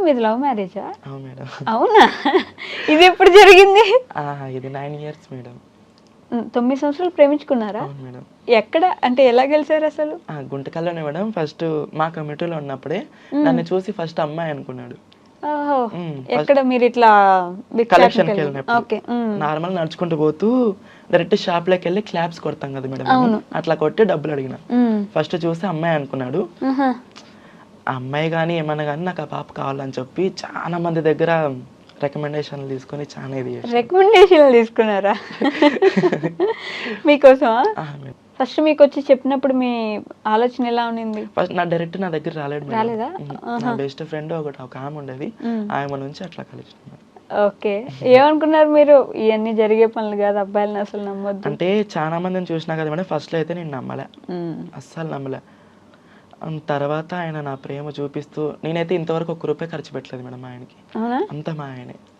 మీది లవ్ మ్యారేజా? అవును మేడం. అవునా? ఇది ఎప్పుడు జరిగింది? ఇది 9 ఇయర్స్ మేడం. 9 సంవత్సరాలు ప్రేమించుకున్నారా? అవును మేడం. ఎక్కడ అంటే ఎలా గెలిచారు అసలు? గుంటకల్లోనే మేడం. ఫస్ట్ మా కమిటీలో ఉన్నప్పుడే నన్ను చూసి ఫస్ట్ అమ్మాయి అనుకున్నాడు. ఓహో! ఫస్ట్ ఎక్కడ మీరు ఇట్లా కలెక్షన్‌కి వెళ్ళినప్పుడు ఓకే. నార్మల్ నడుచుకుంటూ పోతూ డైరెక్ట్ షాప్‌లోకి వెళ్ళి క్లాప్స్ కొడతాం కదా మేడం. అవును. అట్లా కొట్టి డబ్బులు అడిగిన. హ్మ్. ఫస్ట్ చూసి అమ్మాయి అనుకున్నాడు. ఆహా! ఆ అమ్మాయి గాని ఏమన్నా గాని నాకు ఆ పాప కావాలని చెప్పి చాలా మంది దగ్గర రికమెండేషన్లు తీసుకొని చాలా ఇది చేశాను. రికమెండేషన్‌లు తీసుకున్నారా? మీకోసమా? మేడం. ఫస్ట్ మీకొచ్చి చెప్పినప్పుడు మీ ఆలోచన ఎలా ఉండింది? ఫస్ట్ డైరెక్ట్ నా దగ్గర రాలేడు మేడం. రాలేదా? నా ఆహా! బెస్ట్ ఫ్రెండ్ ఒక ఆమె ఉండేది. హ్మ్. ఆమె నుంచి అట్లా కలిసినాం. ఓకే. ఏమనుకున్నారు మీరు? ఇయన్నీ జరిగే పనులు కాదు. అబ్బాయిలని అసలు నమ్మొద్దు. అంటే చాలా మందిని చూసినా కదా మేడం. ఫస్ట్‌లో అయితే నేను నమ్మలే. హ్మ్. అస్సలు నమ్మలే. తర్వాత ఆయన నా ప్రేమ చూపిస్తూ నేనైతే ఇంతవరకు ఒక్క రూపాయి ఖర్చు పెట్టలేదు మేడం మా ఆయనకి. అవునా? అంతా మా ఆయనే.